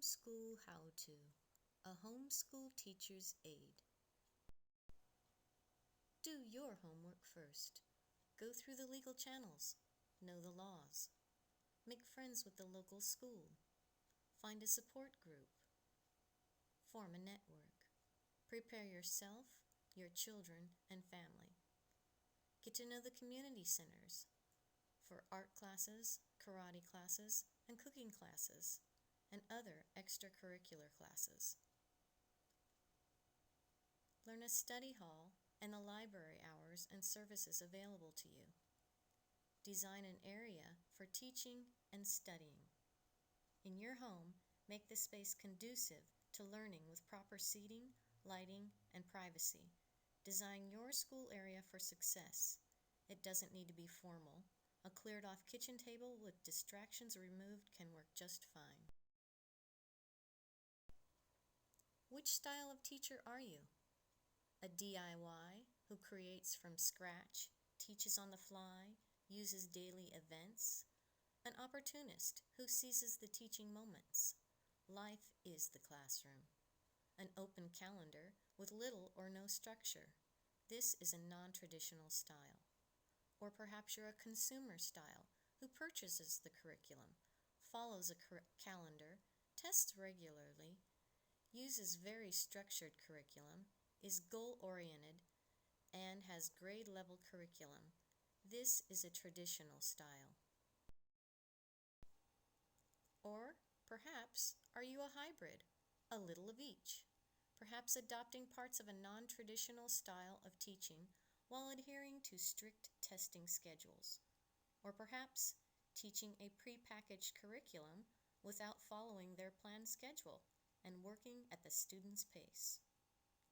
Homeschool How2, a homeschool teacher's aid. Do your homework first. Go through the legal channels. Know the laws. Make friends with the local school. Find a support group. Form a network. Prepare yourself, your children, and family. Get to know the community centers for art classes, karate classes, and cooking classes, and other extracurricular classes. Learn a study hall and the library hours and services available to you. Design an area for teaching and studying. In your home, make the space conducive to learning with proper seating, lighting, and privacy. Design your school area for success. It doesn't need to be formal. A cleared-off kitchen table with distractions removed can work just fine. Which style of teacher are you? A DIY who creates from scratch, teaches on the fly, uses daily events? An opportunist who seizes the teaching moments? Life is the classroom. An open calendar with little or no structure. This is a non-traditional style. Or perhaps you're a consumer style who purchases the curriculum, follows a calendar, tests regularly, uses very structured curriculum, is goal-oriented, and has grade-level curriculum. This is a traditional style. Or perhaps are you a hybrid, a little of each, perhaps adopting parts of a non-traditional style of teaching while adhering to strict testing schedules, or perhaps teaching a pre-packaged curriculum without following their planned schedule and working at the student's pace.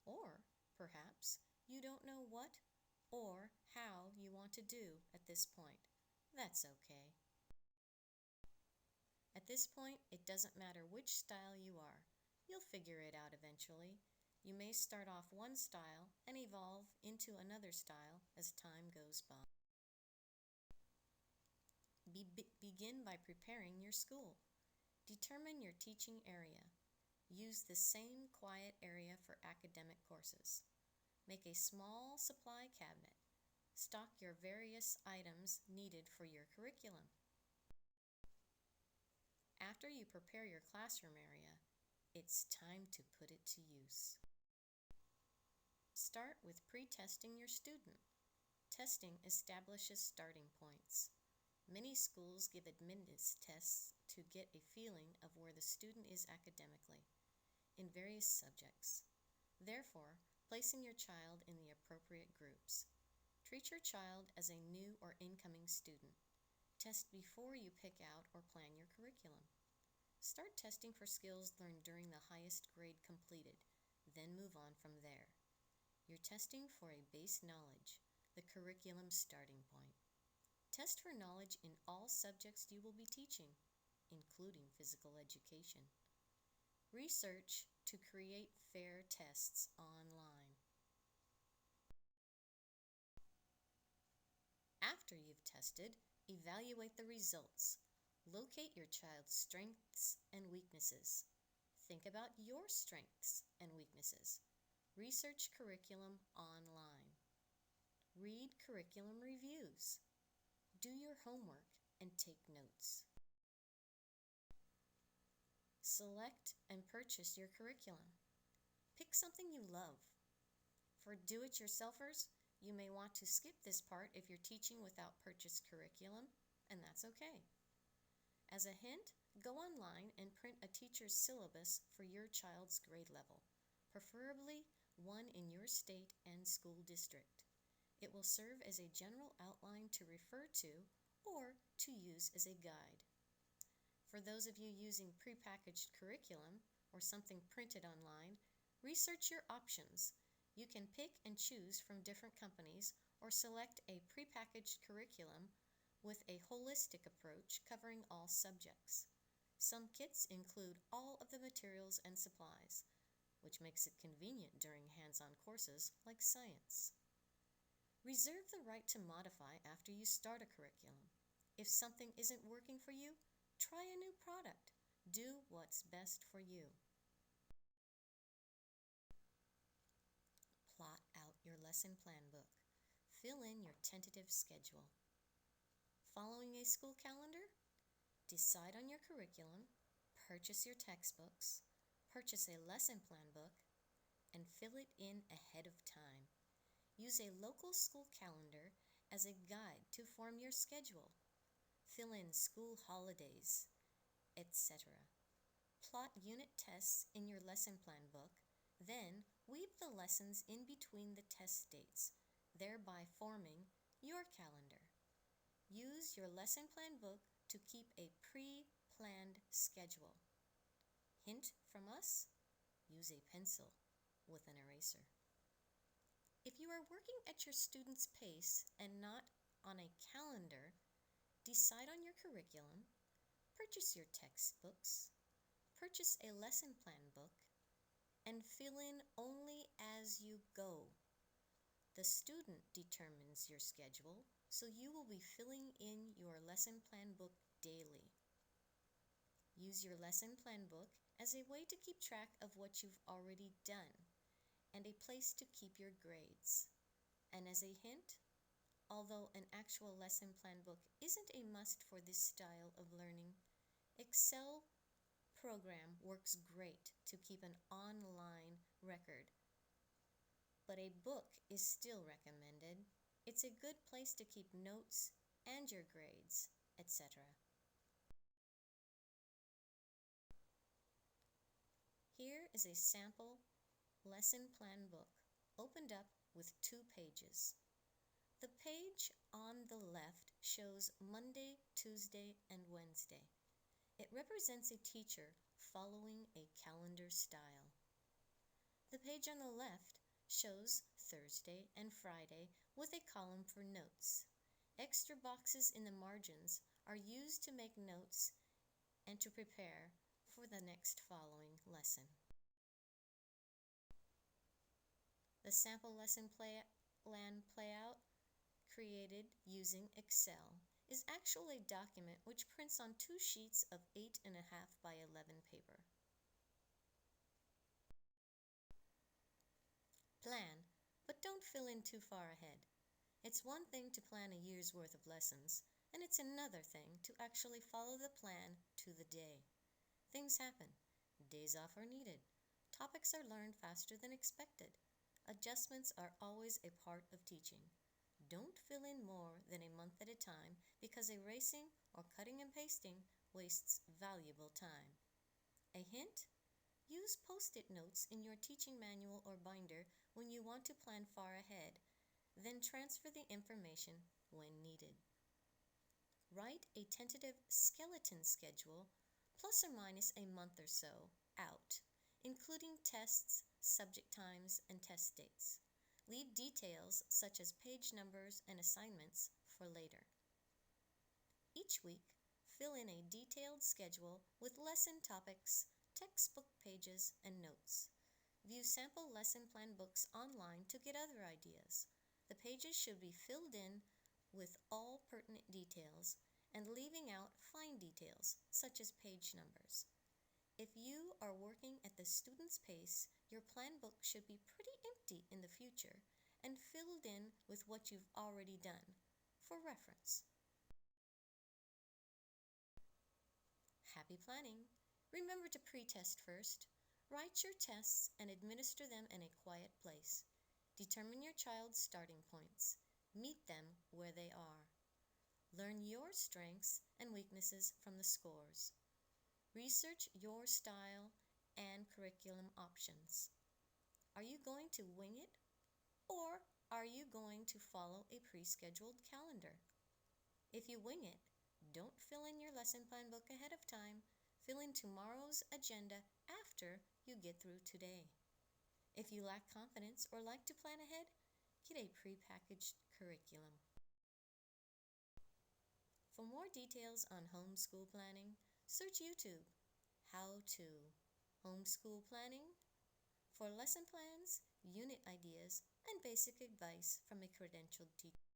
Or perhaps you don't know what or how you want to do at this point. That's okay. At this point, it doesn't matter which style you are. You'll figure it out eventually. You may start off one style and evolve into another style as time goes by. Begin by preparing your school. Determine your teaching area. Use the same quiet area for academic courses. Make a small supply cabinet. Stock your various items needed for your curriculum. After you prepare your classroom area, it's time to put it to use. Start with pre-testing your student. Testing establishes starting points. Many schools give admittance tests to get a feeling of where the student is academically in various subjects. Therefore, placing your child in the appropriate groups. Treat your child as a new or incoming student. Test before you pick out or plan your curriculum. Start testing for skills learned during the highest grade completed, then move on from there. You're testing for a base knowledge, the curriculum starting point. Test for knowledge in all subjects you will be teaching, including physical education. Research to create fair tests online. After you've tested, evaluate the results. Locate your child's strengths and weaknesses. Think about your strengths and weaknesses. Research curriculum online. Read curriculum reviews. Do your homework and take notes. Select and purchase your curriculum. Pick something you love. For do-it-yourselfers, you may want to skip this part if you're teaching without purchased curriculum, and that's okay. As a hint, go online and print a teacher's syllabus for your child's grade level, preferably one in your state and school district. It will serve as a general outline to refer to or to use as a guide. For those of you using prepackaged curriculum or something printed online, research your options. You can pick and choose from different companies or select a prepackaged curriculum with a holistic approach covering all subjects. Some kits include all of the materials and supplies, which makes it convenient during hands-on courses like science. Reserve the right to modify after you start a curriculum. If something isn't working for you, try a new product. Do what's best for you. Plot out your lesson plan book. Fill in your tentative schedule. Following a school calendar? Decide on your curriculum, purchase your textbooks, purchase a lesson plan book, and fill it in ahead of time. Use a local school calendar as a guide to form your schedule. Fill in school holidays, etc. Plot unit tests in your lesson plan book, then weave the lessons in between the test dates, thereby forming your calendar. Use your lesson plan book to keep a pre-planned schedule. Hint from us: use a pencil with an eraser. If you are working at your student's pace and not on a calendar, decide on your curriculum, purchase your textbooks, purchase a lesson plan book, and fill in only as you go. The student determines your schedule, so you will be filling in your lesson plan book daily. Use your lesson plan book as a way to keep track of what you've already done and a place to keep your grades. And as a hint, although an actual lesson plan book isn't a must for this style of learning, Excel program works great to keep an online record. But a book is still recommended. It's a good place to keep notes and your grades, etc. Here is a sample lesson plan book opened up with 2 pages. The page on the left shows Monday, Tuesday, and Wednesday. It represents a teacher following a calendar style. The page on the left shows Thursday and Friday with a column for notes. Extra boxes in the margins are used to make notes and to prepare for the next following lesson. The sample lesson plan playout created using Excel is actually a document which prints on 2 sheets of 8.5 by 11 paper. Plan, but don't fill in too far ahead. It's one thing to plan a year's worth of lessons, and it's another thing to actually follow the plan to the day. Things happen. Days off are needed. Topics are learned faster than expected. Adjustments are always a part of teaching. Don't fill in more than a month at a time because erasing or cutting and pasting wastes valuable time. A hint? Use post-it notes in your teaching manual or binder when you want to plan far ahead, then transfer the information when needed. Write a tentative skeleton schedule, plus or minus a month or so, out, including tests, subject times, and test dates. Leave details such as page numbers and assignments for later. Each week, fill in a detailed schedule with lesson topics, textbook pages, and notes. View sample lesson plan books online to get other ideas. The pages should be filled in with all pertinent details and leaving out fine details such as page numbers. If you are working at the student's pace, your plan book should be pretty empty in the future and filled in with what you've already done for reference. Happy planning! Remember to pre-test first. Write your tests and administer them in a quiet place. Determine your child's starting points. Meet them where they are. Learn your strengths and weaknesses from the scores. Research your style and curriculum options. Are you going to wing it, or are you going to follow a pre-scheduled calendar? If you wing it, don't fill in your lesson plan book ahead of time. Fill in tomorrow's agenda after you get through today. If you lack confidence or like to plan ahead, get a pre-packaged curriculum. For more details on homeschool planning, search YouTube, How to Homeschool Planning, for lesson plans, unit ideas, and basic advice from a credentialed teacher.